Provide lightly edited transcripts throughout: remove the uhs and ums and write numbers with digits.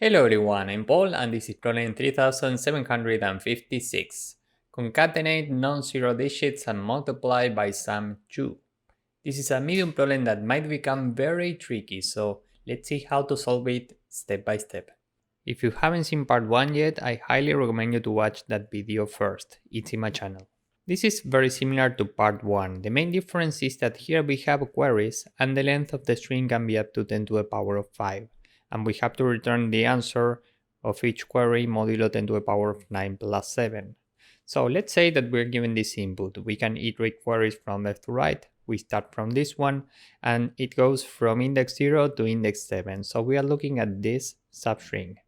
Hello everyone, I'm Paul and this is problem 3756. Concatenate non-zero digits and multiply by some 2. This is a medium problem that might become very tricky, so let's see how to solve it step by step. If you haven't seen part 1 yet, I highly recommend you to watch that video first. It's in my channel. This is very similar to part 1. The main difference is that here we have queries and the length of the string can be up to 10 to the power of 5. And we have to return the answer of each query modulo 10 to the power of 9 plus 7. So let's say that we're given this input. We can iterate queries from left to right. We start from this one and it goes from index 0 to index 7. So we are looking at this substring.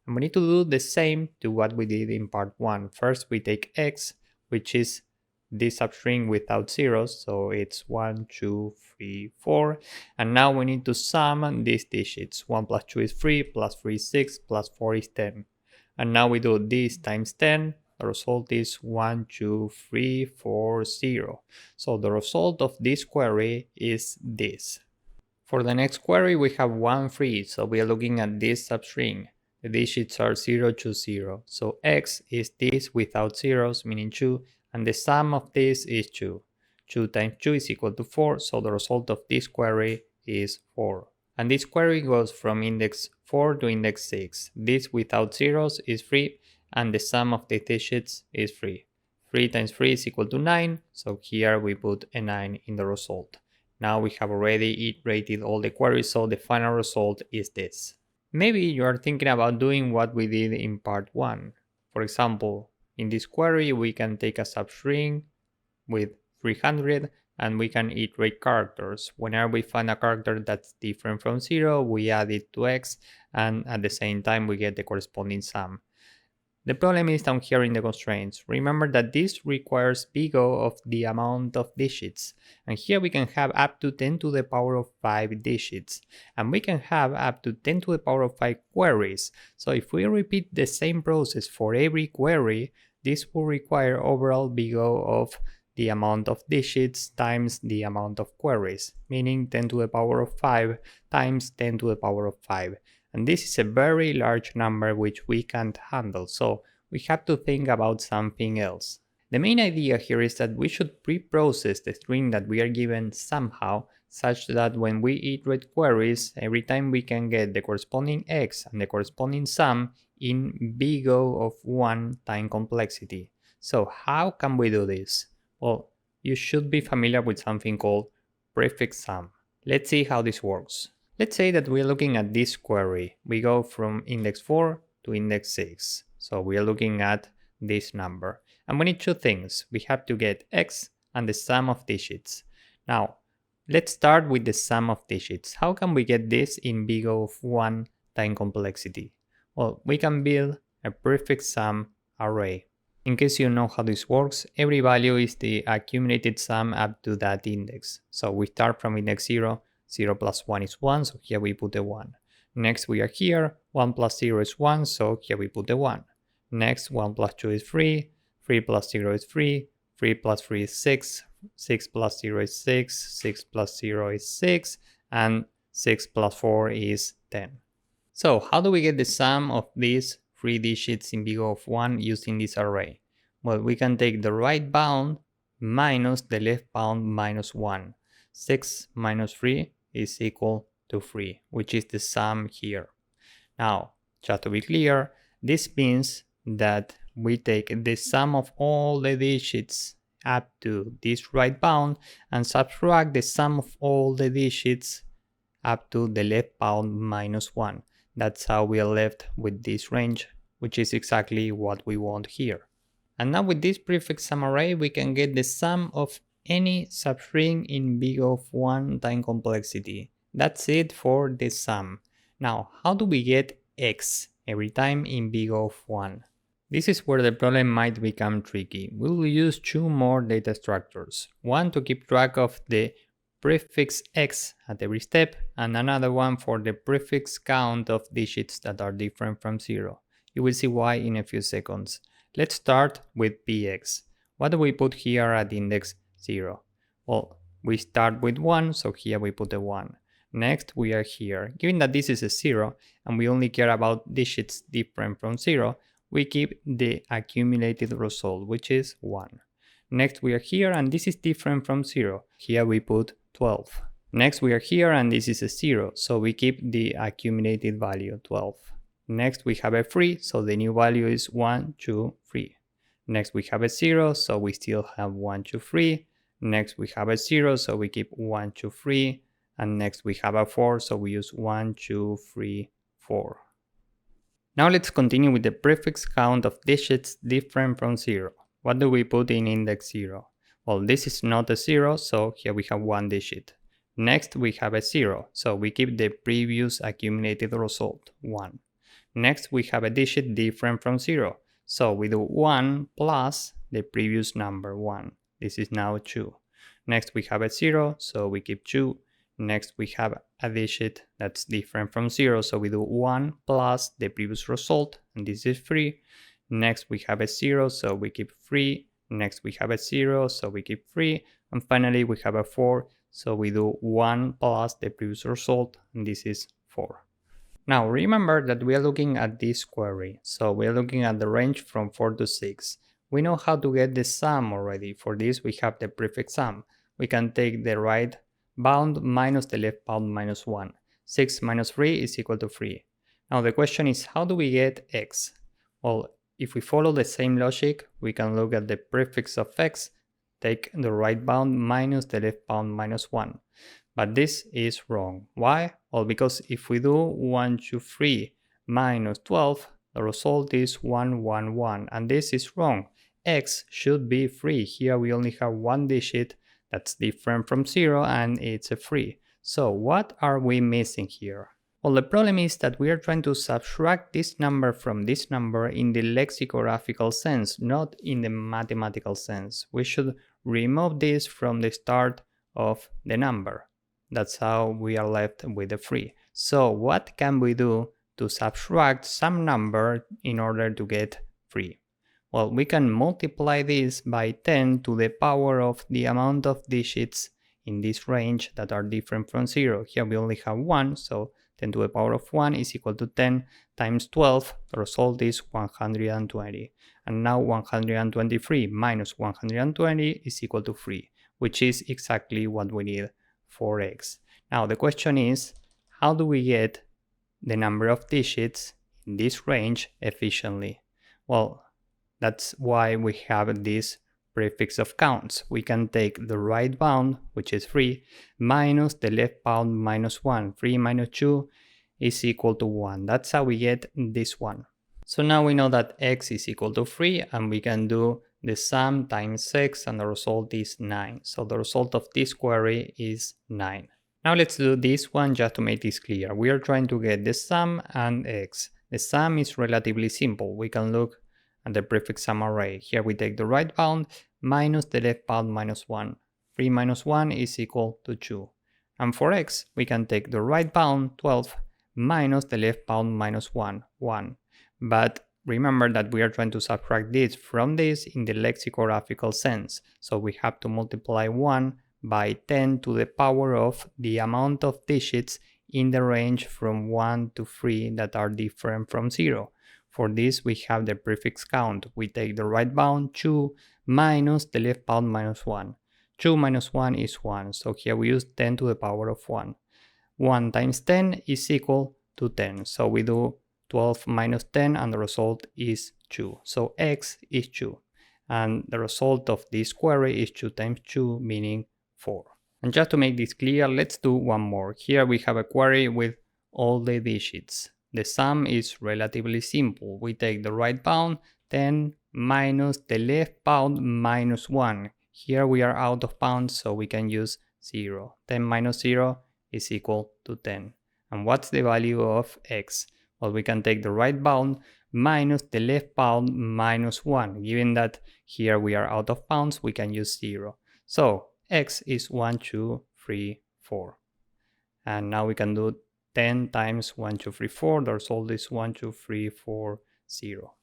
And we need to do the same to what we did in part 1. First we take x, which is this substring without zeros, so it's 1, 2, 3, 4, and now we need to sum these digits. 1 plus 2 is 3, plus 3 is 6, plus 4 is 10. And now we do this times 10, the result is 1, 2, 3, 4, 0. So the result of this query is this. For the next query we have 1, 3, so we are looking at this substring. The digits are 0 to 0, so x is this without zeros, meaning 2, and the sum of this is 2. 2 times 2 is equal to 4, so the result of this query is 4. And this query goes from index 4 to index 6. This without zeros is 3, and the sum of the digits is 3. 3 times 3 is equal to 9, so here we put a 9 in the result. Now we have already iterated all the queries, so the final result is this. Maybe you are thinking about doing what we did in part 1. For example, in this query we can take a substring with 300 and we can iterate characters. Whenever we find a character that's different from 0, we add it to x and at the same time we get the corresponding sum. The problem is down here in the constraints. Remember that this requires big O of the amount of digits. And here we can have up to 10 to the power of 5 digits. And we can have up to 10 to the power of 5 queries. So if we repeat the same process for every query, this will require overall big O of the amount of digits times the amount of queries, meaning 10 to the power of 5 times 10 to the power of 5. And this is a very large number which we can't handle, so we have to think about something else. The main idea here is that we should pre-process the string that we are given somehow, such that when we iterate queries, every time we can get the corresponding x and the corresponding sum in big O of 1 time complexity. So how can we do this? Well, you should be familiar with something called prefix sum. Let's see how this works. Let's say that we're looking at this query. We go from index 4 to index 6. So we are looking at this number. And we need two things. We have to get x and the sum of digits. Now, let's start with the sum of digits. How can we get this in big O of 1 time complexity? Well, we can build a prefix sum array. In case you know how this works, every value is the accumulated sum up to that index. So we start from index 0. 0 plus 1 is 1, so here we put a 1. Next we are here, 1 plus 0 is 1, so here we put a 1. Next 1 plus 2 is 3, 3 plus 0 is 3, 3 plus 3 is 6, 6 plus 0 is 6, 6 plus 0 is 6, and 6 plus 4 is 10. So how do we get the sum of these 3 digits in big O of 1 using this array? Well, we can take the right bound minus the left bound minus 1. 6 minus 3 is equal to 3, which is the sum here. Now, just to be clear, this means that we take the sum of all the digits up to this right bound and subtract the sum of all the digits up to the left bound minus 1. That's how we are left with this range, which is exactly what we want here. And now with this prefix sum array, we can get the sum of any substring in big O of 1 time complexity. That's it for the sum. Now, how do we get x every time in big O of 1? This is where the problem might become tricky. We will use two more data structures. One to keep track of the prefix x at every step, and another one for the prefix count of digits that are different from 0. You will see why in a few seconds. Let's start with px. What do we put here at index 0? Well, we start with 1, so here we put a 1. Next, we are here. Given that this is a 0 and we only care about digits different from 0, we keep the accumulated result, which is 1. Next, we are here and this is different from 0. Here we put 12. Next, we are here and this is a 0, so we keep the accumulated value, 12. Next, we have a 3, so the new value is 1, 2, 3. Next, we have a 0, so we still have 1, 2, 3. Next, we have a 0, so we keep 1, 2, 3. And next, we have a 4, so we use 1, 2, 3, 4. Now let's continue with the prefix count of digits different from 0. What do we put in index 0? Well, this is not a 0, so here we have 1 digit. Next, we have a 0, so we keep the previous accumulated result, 1. Next, we have a digit different from 0, so we do 1 plus the previous number, 1. This is now 2. Next, we have a 0, so we keep 2. Next, we have a digit that's different from 0, so we do 1 plus the previous result, and this is 3. Next, we have a 0, so we keep 3. Next, we have a 0, so we keep 3. And finally, we have a 4, so we do 1 plus the previous result, and this is 4. Now, remember that we are looking at this query, so we are looking at the range from 4 to 6. We know how to get the sum already. For this, we have the prefix sum. We can take the right bound minus the left bound minus 1. 6 minus 3 is equal to 3. Now the question is, how do we get x? Well, if we follow the same logic, we can look at the prefix of x, take the right bound minus the left bound minus 1. But this is wrong. Why? Well, because if we do 1, 2, 3 minus 12, the result is 1, 1, 1. And this is wrong. X should be 3. Here we only have 1 digit that's different from 0 and it's a 3. So what are we missing here? Well, the problem is that we are trying to subtract this number from this number in the lexicographical sense, not in the mathematical sense. We should remove this from the start of the number. That's how we are left with a 3. So what can we do to subtract some number in order to get 3? Well, we can multiply this by 10 to the power of the amount of digits in this range that are different from 0. Here we only have 1, so 10 to the power of 1 is equal to 10 times 12. The result is 120. And now 123 minus 120 is equal to 3, which is exactly what we need for x. Now the question is, how do we get the number of digits in this range efficiently? Well, that's why we have this prefix of counts. We can take the right bound, which is 3, minus the left bound minus 1. 3 minus 2 is equal to 1. That's how we get this one. So now we know that x is equal to 3, and we can do the sum times x, and the result is 9. So the result of this query is 9. Now let's do this one just to make this clear. We are trying to get the sum and x. The sum is relatively simple. We can look at the prefix sum array. Here we take the right bound minus the left bound minus 1. 3 minus 1 is equal to 2. And for x, we can take the right bound 12 minus the left bound minus 1. 1. But remember that we are trying to subtract this from this in the lexicographical sense. So we have to multiply 1 by 10 to the power of the amount of digits in the range from 1 to 3 that are different from 0. For this, we have the prefix count. We take the right bound 2 minus the left bound minus 1. 2 minus 1 is 1. So here we use 10 to the power of 1. 1 times 10 is equal to 10. So we do 12 minus 10 and the result is 2. So x is 2. And the result of this query is 2 times 2, meaning 4. And just to make this clear, let's do one more. Here we have a query with all the digits. The sum is relatively simple. We take the right bound, 10 minus the left bound minus 1. Here we are out of bounds, so we can use 0. 10 minus 0 is equal to 10. And what's the value of x? Well, we can take the right bound minus the left bound minus 1. Given that here we are out of bounds, we can use 0. So x is 1, 2, 3, 4. And now we can do 10 times 1, 2, 3, 4. The result is 1, 2, 3, 4, 0.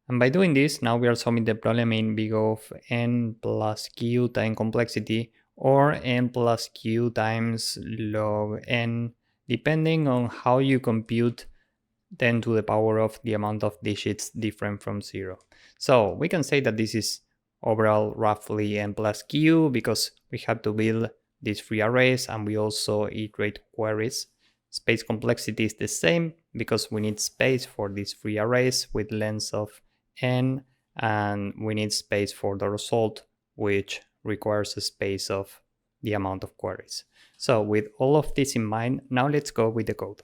And by doing this, now we are solving the problem in big O of n plus q time complexity or n plus q times log n, depending on how you compute 10 to the power of the amount of digits different from 0. So we can say that this is overall roughly n plus q because we have to build these free arrays and we also iterate queries. Space complexity is the same because we need space for these free arrays with lengths of n, and we need space for the result, which requires a space of the amount of queries. So with all of this in mind, now let's go with the code.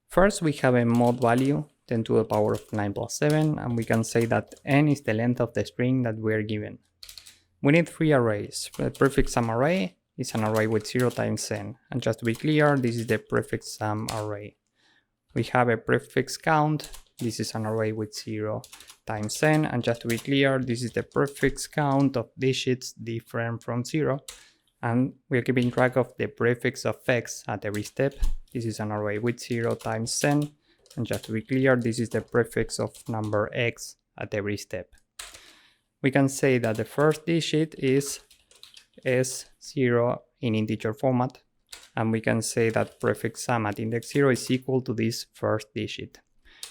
First, we have a mod value 10 to the power of 9 plus 7, and we can say that n is the length of the string that we are given. We need three arrays. The prefix sum array is an array with 0 times n, and just to be clear, this is the prefix sum array. We have a prefix count. This is an array with 0 times n, and just to be clear, this is the prefix count of digits different from 0. And we are keeping track of the prefix of x at every step. This is an array with 0 times n, and just to be clear, this is the prefix of number x at every step. We can say that the first digit is s0 in integer format, and we can say that prefix sum at index 0 is equal to this first digit.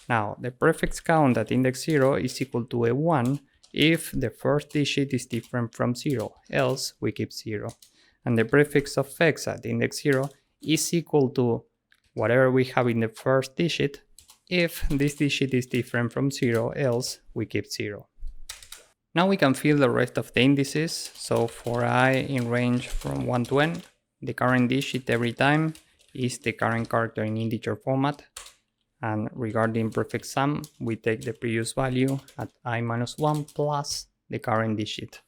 Now, the prefix count at index 0 is equal to a 1 if the first digit is different from 0, else we keep 0. And the prefix of x at index 0 is equal to whatever we have in the first digit if this digit is different from 0, else we keep 0. Now we can fill the rest of the indices. So for I in range from 1 to n, the current digit every time is the current character in integer format. And regarding prefix sum, we take the previous value at I minus 1 plus the current digit.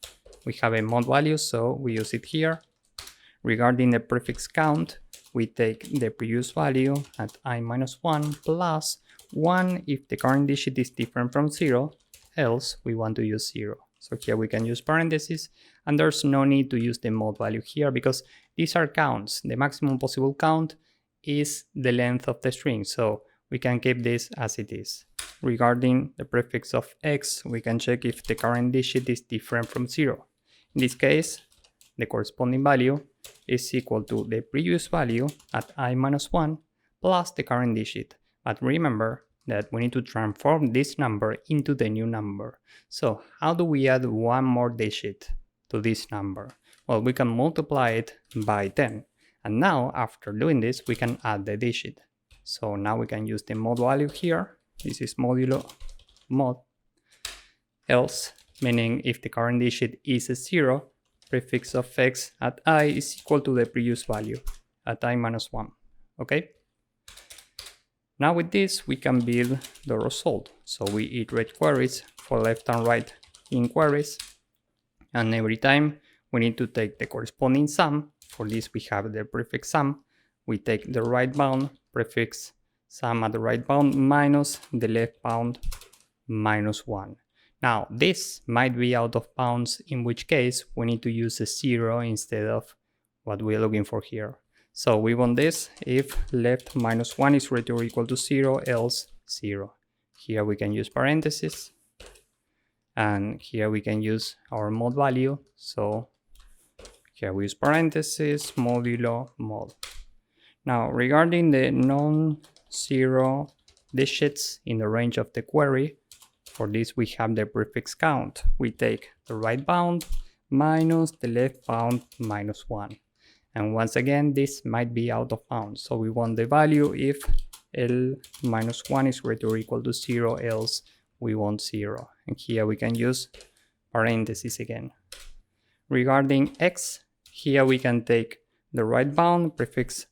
We have a mod value, so we use it here. Regarding the prefix count, we take the previous value at I minus 1 plus 1 if the current digit is different from 0, else we want to use 0. So here we can use parentheses, and there's no need to use the mod value here because these are counts. The maximum possible count is the length of the string, so we can keep this as it is. Regarding the prefix of x, we can check if the current digit is different from 0. In this case, the corresponding value is equal to the previous value at I minus 1 plus the current digit. But remember that we need to transform this number into the new number. So how do we add one more digit to this number? Well, we can multiply it by 10. And now, after doing this, we can add the digit. So now we can use the mod value here. This is modulo mod, else, meaning if the current digit is a 0, prefix of x at I is equal to the previous value at I minus 1, okay? Now with this, we can build the result. So we iterate queries for left and right in queries, and every time we need to take the corresponding sum. For this, we have the prefix sum. We take the right bound, prefix sum at the right bound minus the left bound minus 1. Now, this might be out of bounds, in which case we need to use a 0 instead of what we're looking for here. So we want this if left minus 1 is greater or equal to 0, else 0. Here we can use parentheses, and here we can use our mod value. So here we use parentheses, modulo mod. Now, regarding the non-zero digits in the range of the query, for this we have the prefix count. We take the right bound minus the left bound minus 1. And once again, this might be out of bounds. So we want the value if L minus 1 is greater or equal to 0, else we want 0. And here we can use parentheses again. Regarding x, here we can take the right bound, prefix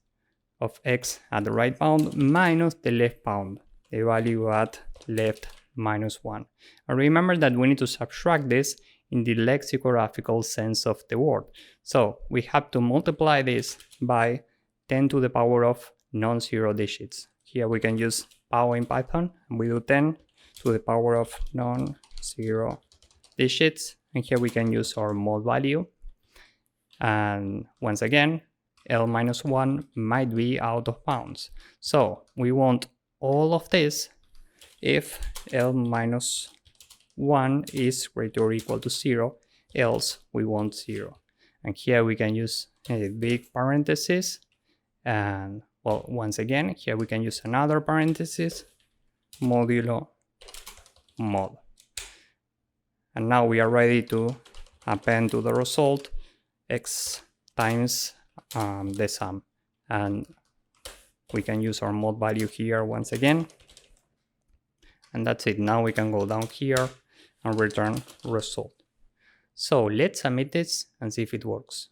of x at the right bound minus the left bound, the value at left minus 1. And remember that we need to subtract this in the lexicographical sense of the word. So we have to multiply this by 10 to the power of non-zero digits. Here we can use pow in Python, and we do 10 to the power of non-zero digits. And here we can use our mod value. And once again, L minus 1 might be out of bounds. So we want all of this if L minus 1 is greater or equal to 0, else we want 0. And here we can use a big parenthesis. And well, once again, here we can use another parenthesis, modulo mod. And now we are ready to append to the result x times the sum. And we can use our mod value here once again. And that's it. Now we can go down here and return result. So let's submit this and see if it works.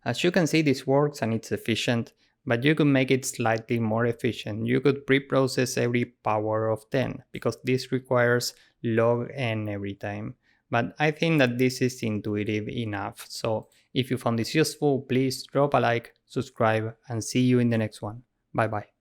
As you can see, this works and it's efficient, but you could make it slightly more efficient. You could pre-process every power of 10 because this requires log n every time. But I think that this is intuitive enough. So if you found this useful, please drop a like, subscribe, and see you in the next one. Bye bye.